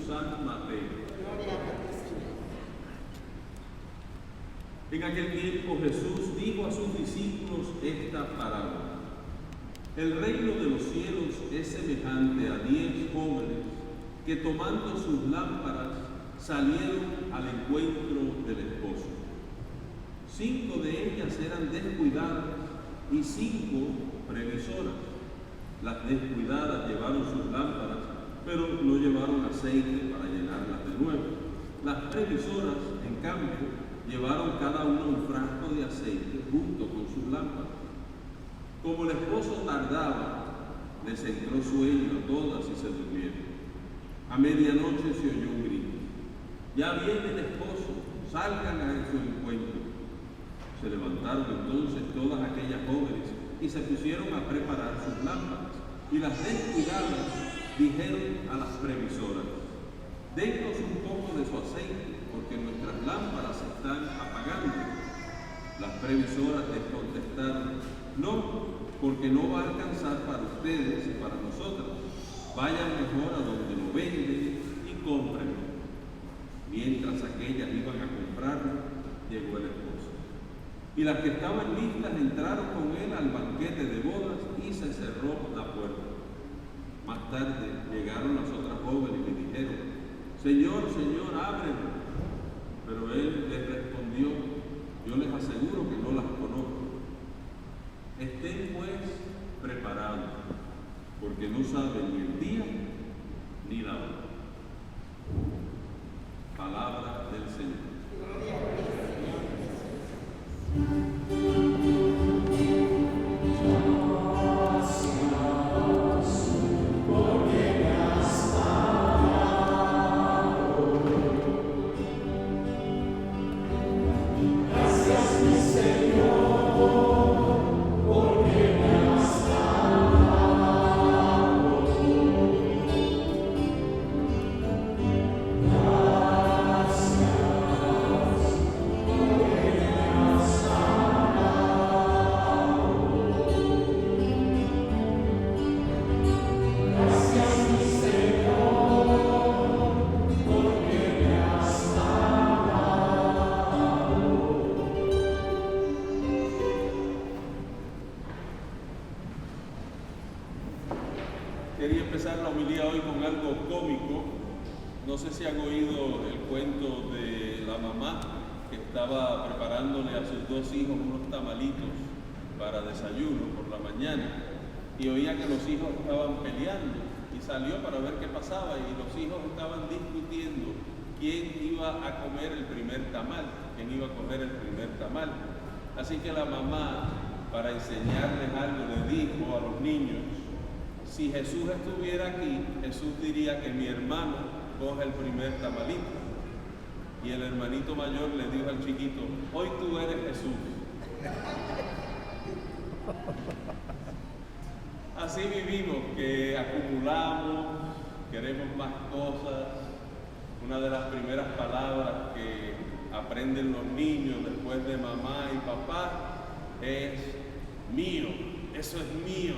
San Mateo. En aquel tiempo Jesús dijo a sus discípulos esta parábola: el reino de los cielos es semejante a 10 jóvenes que, tomando sus lámparas, salieron al encuentro del esposo. 5 de ellas eran descuidadas y 5 previsoras. Las descuidadas llevaron sus lámparas, pero no llevaron aceite para llenarlas de nuevo. Las previsoras, en cambio, llevaron cada una un frasco de aceite junto con sus lámparas. Como el esposo tardaba, les entró sueño a todas y se durmieron. A medianoche se oyó un grito: ya viene el esposo, salgan a su encuentro. Se levantaron entonces todas aquellas jóvenes y se pusieron a preparar sus lámparas. Y las descuidadas dijeron a las previsoras: denos un poco de su aceite, porque nuestras lámparas se están apagando. Las previsoras les contestaron: no, porque no va a alcanzar para ustedes y para nosotras. Vayan mejor a donde lo venden y cómprenlo. Mientras aquellas iban a comprarlo, llegó el esposo. Y las que estaban listas entraron con él al banquete de bodas y se cerró la puerta. Más tarde llegaron las otras jóvenes y le dijeron: Señor, Señor, ábrenos. Pero él les respondió: yo les aseguro que no las conozco. Estén pues preparados, porque no saben ni el día ni la hora. Palabra del Señor. Quería empezar la homilía hoy con algo cómico. No sé si han oído el cuento de la mamá que estaba preparándole a sus 2 hijos unos tamalitos para desayuno por la mañana, y oía que los hijos estaban peleando y salió para ver qué pasaba, y los hijos estaban discutiendo quién iba a comer el primer tamal, quién iba a coger el primer tamal. Así que la mamá, para enseñarles algo, le dijo a los niños: si Jesús estuviera aquí, Jesús diría que mi hermano coge el primer tamalito. Y el hermanito mayor le dijo al chiquito: hoy tú eres Jesús. Así vivimos, que acumulamos, queremos más cosas. Una de las primeras palabras que aprenden los niños después de mamá y papá es mío, eso es mío.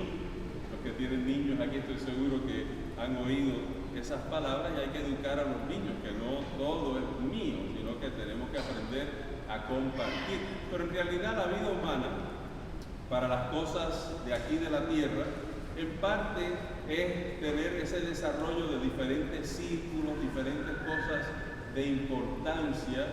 Los que tienen niños aquí estoy seguro que han oído esas palabras, y hay que educar a los niños que no todo es mío, sino que tenemos que aprender a compartir. Pero en realidad la vida humana, para las cosas de aquí de la tierra, en parte es tener ese desarrollo de diferentes círculos, diferentes cosas de importancia,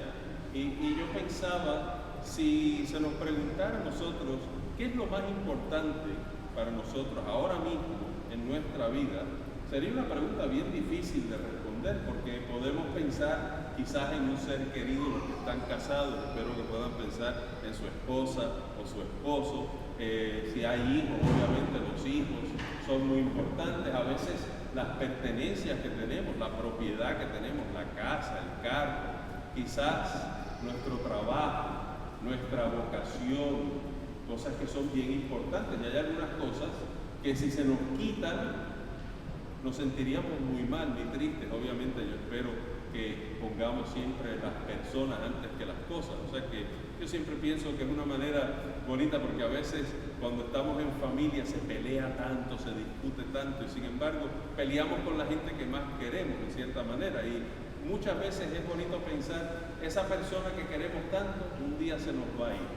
y yo pensaba, si se nos preguntara a nosotros qué es lo más importante para nosotros ahora mismo en nuestra vida, sería una pregunta bien difícil de responder, porque podemos pensar quizás en un ser querido, los que están casados, espero que puedan pensar en su esposa o su esposo. Si hay hijos, obviamente los hijos son muy importantes. A veces las pertenencias que tenemos, la propiedad que tenemos, la casa, el carro, quizás nuestro trabajo, nuestra vocación, cosas que son bien importantes. Y hay algunas cosas que si se nos quitan, nos sentiríamos muy mal, muy tristes. Obviamente yo espero que pongamos siempre las personas antes que las cosas. O sea que yo siempre pienso que es una manera bonita, porque a veces cuando estamos en familia se pelea tanto, se discute tanto, y sin embargo peleamos con la gente que más queremos en cierta manera, y muchas veces es bonito pensar, esa persona que queremos tanto, un día se nos va a ir,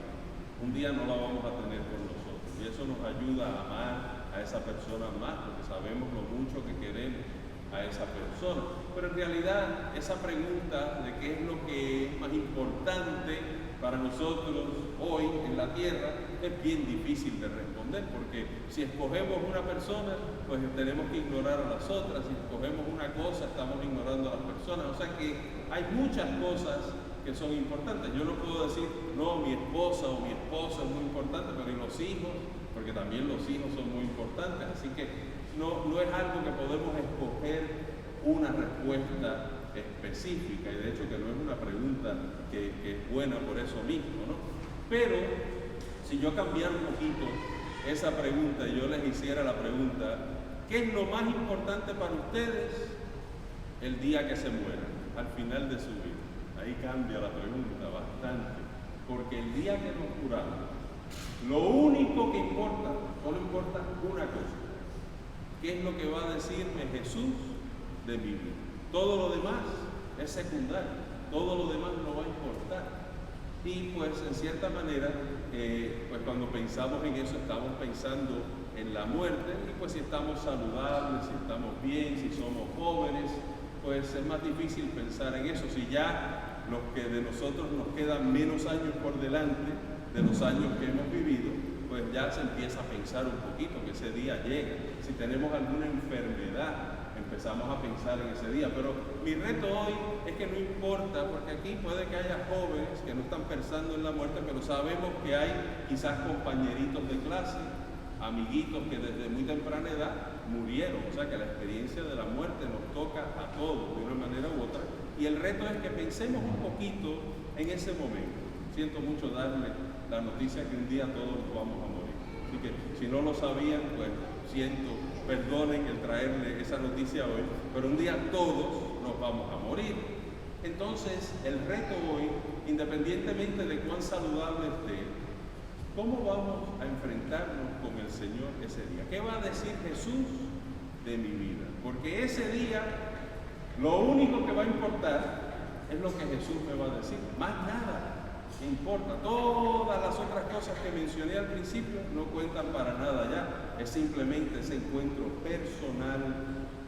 un día no la vamos a tener con nosotros, y eso nos ayuda a amar a esa persona más, porque sabemos lo mucho que queremos a esa persona. Pero en realidad esa pregunta de qué es lo que es más importante para nosotros hoy en la tierra es bien difícil de responder, porque si escogemos una persona, pues tenemos que ignorar a las otras. Si escogemos una cosa, estamos ignorando a las personas. O sea que hay muchas cosas que son importantes. Yo no puedo decir, no, mi esposa o mi esposo es muy importante, pero ¿y los hijos? Porque también los hijos son muy importantes. Así que no es algo que podemos escoger una respuesta específica, y de hecho que no es una pregunta que es buena por eso mismo, ¿no? Pero si yo cambiara un poquito esa pregunta y yo les hiciera la pregunta, ¿qué es lo más importante para ustedes el día que se mueran, al final de su vida? Ahí cambia la pregunta bastante, porque el día que nos curamos, lo único que importa, solo importa una cosa: ¿qué es lo que va a decirme Jesús de mi vida? Todo lo demás es secundario, todo lo demás no va a importar. Y pues en cierta manera, pues cuando pensamos en eso, estamos pensando en la muerte, y pues si estamos saludables, si estamos bien, si somos jóvenes, pues es más difícil pensar en eso. Si ya los que de nosotros nos quedan menos años por delante de los años que hemos vivido, pues ya se empieza a pensar un poquito que ese día llega. Si tenemos alguna enfermedad, empezamos a pensar en ese día. Pero mi reto hoy es que no importa, porque aquí puede que haya jóvenes que no están pensando en la muerte, pero sabemos que hay quizás compañeritos de clase, amiguitos que desde muy temprana edad murieron. O sea que la experiencia de la muerte nos toca a todos de una manera u otra, y el reto es que pensemos un poquito en ese momento. Siento mucho darle la noticia que un día todos nos vamos a morir, así que si no lo sabían, pues perdonen el traerle esa noticia hoy, pero un día todos nos vamos a morir. Entonces el reto hoy, independientemente de cuán saludable esté, ¿cómo vamos a enfrentarnos con el Señor ese día? ¿Qué va a decir Jesús de mi vida? Porque ese día lo único que va a importar es lo que Jesús me va a decir, más nada importa. Todas las otras cosas que mencioné al principio no cuentan para nada ya, es simplemente ese encuentro personal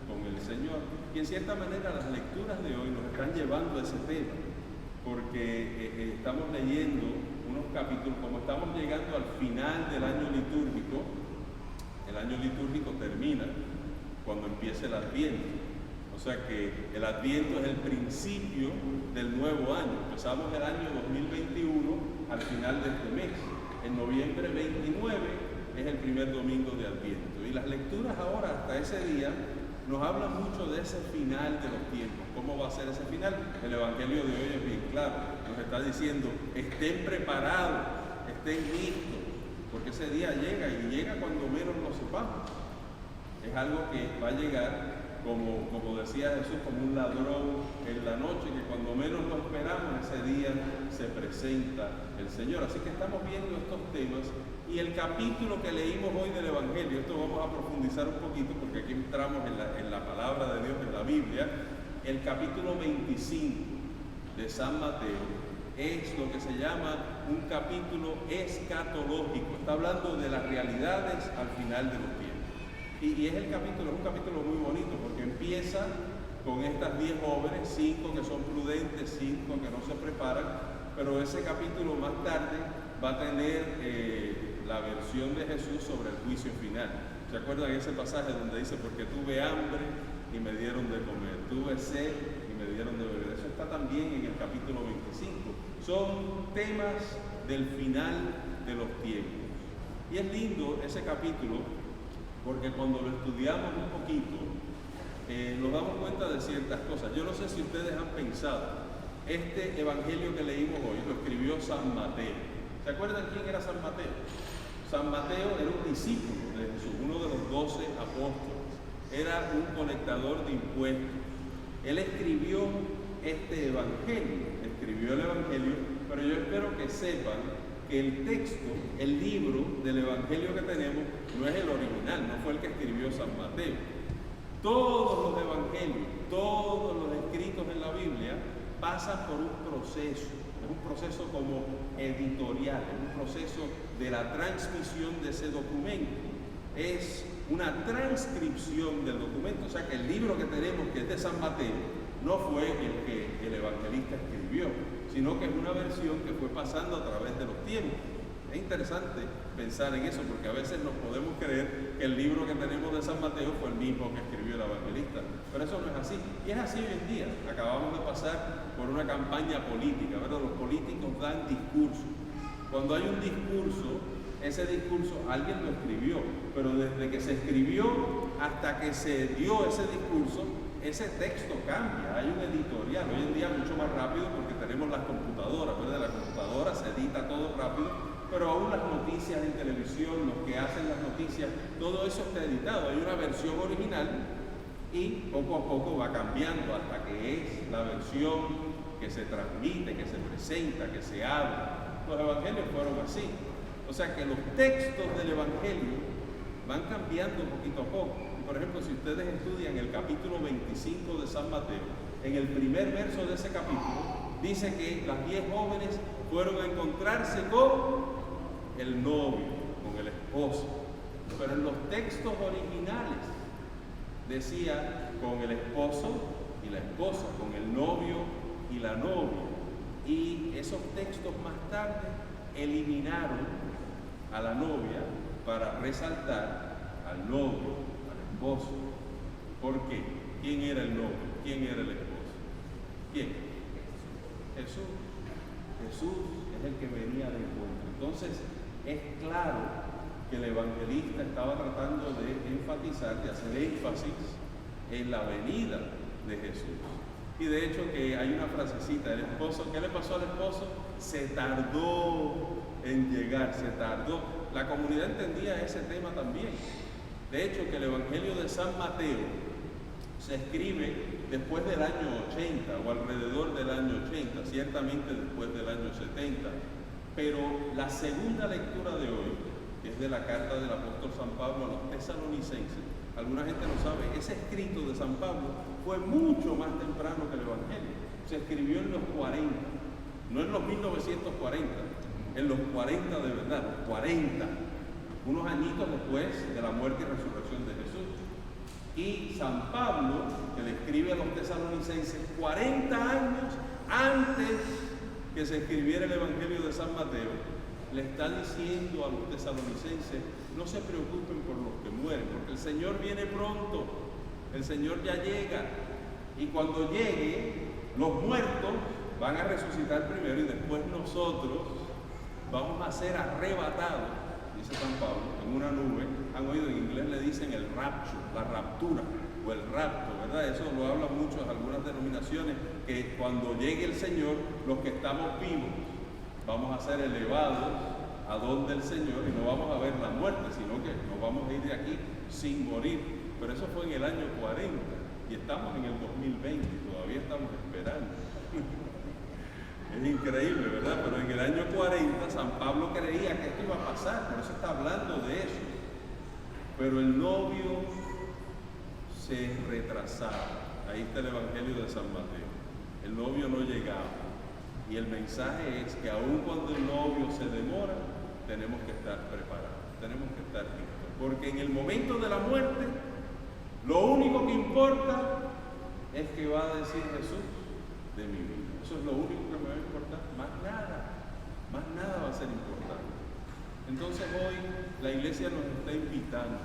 con el Señor. Y en cierta manera las lecturas de hoy nos están llevando a ese tema, porque estamos leyendo unos capítulos, como estamos llegando al final del año litúrgico. El año litúrgico termina cuando empieza el Adviento. O sea que el Adviento es el principio del nuevo año. Empezamos el año 2021 al final de este mes. En noviembre 29 es el primer domingo de Adviento. Y las lecturas ahora hasta ese día nos hablan mucho de ese final de los tiempos. ¿Cómo va a ser ese final? El Evangelio de hoy es bien claro. Nos está diciendo, estén preparados, estén listos, porque ese día llega, y llega cuando menos lo sepamos. Es algo que va a llegar, como decía Jesús, como un ladrón en la noche, que cuando menos lo esperamos, ese día se presenta el Señor. Así que estamos viendo estos temas, y el capítulo que leímos hoy del Evangelio, esto vamos a profundizar un poquito porque aquí entramos en la palabra de Dios, en la Biblia. El capítulo 25 de San Mateo es lo que se llama un capítulo escatológico. Está hablando de las realidades al final de los tiempos. Y es un capítulo muy bonito, porque empieza con estas 10 jóvenes, 5 que son prudentes, 5 que no se preparan, pero ese capítulo más tarde va a tener la versión de Jesús sobre el juicio final. ¿Se acuerdan ese pasaje donde dice, porque tuve hambre y me dieron de comer, tuve sed y me dieron de beber? Eso está también en el capítulo 25. Son temas del final de los tiempos. Y es lindo ese capítulo, porque cuando lo estudiamos un poquito, nos damos cuenta de ciertas cosas. Yo no sé si ustedes han pensado, este evangelio que leímos hoy lo escribió San Mateo. ¿Se acuerdan quién era San Mateo? San Mateo era un discípulo de Jesús, uno de los 12 apóstoles. Era un colectador de impuestos. Él escribió este evangelio, escribió el evangelio, pero yo espero que sepan que el texto, el libro del evangelio que tenemos, no es el original, no fue el que escribió San Mateo. Todos los evangelios, todos los escritos en la Biblia pasan por un proceso, es un proceso como editorial, es un proceso de la transmisión de ese documento. Es una transcripción del documento, o sea que el libro que tenemos, que es de San Mateo, no fue el que el evangelista escribió, sino que es una versión que fue pasando a través de los tiempos. Es interesante pensar en eso, porque a veces nos podemos creer que el libro que tenemos de San Mateo fue el mismo que escribió el evangelista, pero eso no es así, y es así hoy en día. Acabamos de pasar por una campaña política, ¿verdad? Los políticos dan discursos. Cuando hay un discurso, ese discurso alguien lo escribió, pero desde que se escribió hasta que se dio ese discurso, ese texto cambia, hay un editorial. Hoy en día mucho más rápido porque tenemos las computadoras, ¿verdad? La computadora se edita todo rápido, pero aún las noticias en televisión, los que hacen las noticias, todo eso está editado. Hay una versión original y poco a poco va cambiando hasta que es la versión que se transmite, que se presenta, que se habla. Los evangelios fueron así. O sea que los textos del evangelio van cambiando poquito a poco. Por ejemplo, si ustedes estudian el capítulo 25 de San Mateo, en el primer verso de ese capítulo, dice que las 10 jóvenes fueron a encontrarse con el novio, con el esposo. Pero en los textos originales decía con el esposo y la esposa, con el novio y la novia. Y esos textos más tarde eliminaron a la novia para resaltar al novio, esposo. ¿Por qué? ¿Quién era el novio? ¿Quién era el esposo? ¿Quién? Jesús. Jesús es el que venía de encuentro. Entonces, es claro que el evangelista estaba tratando de enfatizar, de hacer énfasis en la venida de Jesús. Y de hecho que hay una frasecita, el esposo, ¿qué le pasó al esposo? Se tardó en llegar, se tardó. La comunidad entendía ese tema también. De hecho, que el Evangelio de San Mateo se escribe después del año 80 o alrededor del año 80, ciertamente después del año 70, pero la segunda lectura de hoy, que es de la carta del apóstol San Pablo a los tesalonicenses, alguna gente no sabe, ese escrito de San Pablo fue mucho más temprano que el Evangelio. Se escribió en los 40, no en los 1940, en los 40 de verdad, los 40. Unos añitos después de la muerte y resurrección de Jesús. Y San Pablo, que le escribe a los tesalonicenses 40 años antes que se escribiera el Evangelio de San Mateo, le está diciendo a los tesalonicenses, no se preocupen por los que mueren, porque el Señor viene pronto, el Señor ya llega, y cuando llegue, los muertos van a resucitar primero y después nosotros vamos a ser arrebatados, dice San Pablo, en una nube. Han oído, en inglés le dicen el rapture, la raptura o el rapto, ¿verdad? Eso lo hablan mucho algunas denominaciones, que cuando llegue el Señor, los que estamos vivos vamos a ser elevados a donde el Señor y no vamos a ver la muerte, sino que nos vamos a ir de aquí sin morir. Pero eso fue en el año 40 y estamos en el 2020 y todavía estamos esperando. Es increíble, ¿verdad? Pero en el año 40 San Pablo creía que esto iba a pasar, por eso está hablando de eso. Pero el novio se retrasaba. Ahí está el Evangelio de San Mateo. El novio no llegaba. Y el mensaje es que aun cuando el novio se demora, tenemos que estar preparados, tenemos que estar listos. Porque en el momento de la muerte, lo único que importa es que va a decir Jesús de mi vida. Eso es lo único que me va a importar, más nada va a ser importante. Entonces hoy la iglesia nos está invitando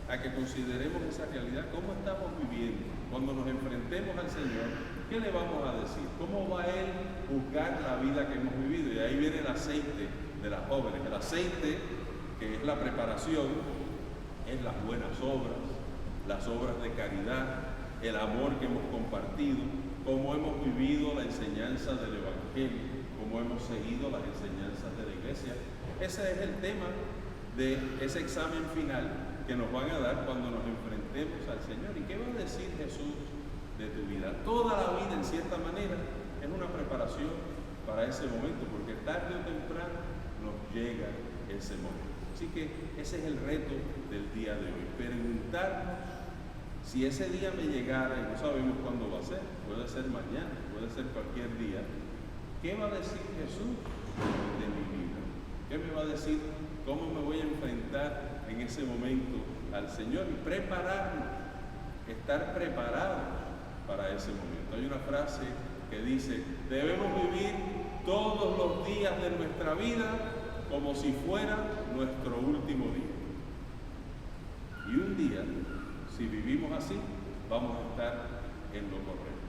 a que consideremos esa realidad, cómo estamos viviendo. Cuando nos enfrentemos al Señor, ¿qué le vamos a decir? ¿Cómo va Él juzgar la vida que hemos vivido? Y ahí viene el aceite de las jóvenes. El aceite, que es la preparación, es las buenas obras, las obras de caridad, el amor que hemos compartido, cómo hemos vivido la enseñanza del Evangelio, cómo hemos seguido las enseñanzas de la iglesia. Ese es el tema de ese examen final que nos van a dar cuando nos enfrentemos al Señor. ¿Y qué va a decir Jesús de tu vida? eternidad. Toda la vida, en cierta manera, es una preparación para ese momento, porque tarde o temprano nos llega ese momento. Así que ese es el reto del día de hoy, preguntarnos si ese día me llegara, y no sabemos cuándo va a ser, puede ser mañana, puede ser cualquier día, ¿qué va a decir Jesús de mi vida? ¿Qué me va a decir? ¿Cómo me voy a enfrentar en ese momento al Señor? Y prepararnos, estar preparados para ese momento. Hay una frase que dice: debemos vivir todos los días de nuestra vida como si fuera nuestro último día. Y un día, si vivimos así, vamos a estar en lo correcto.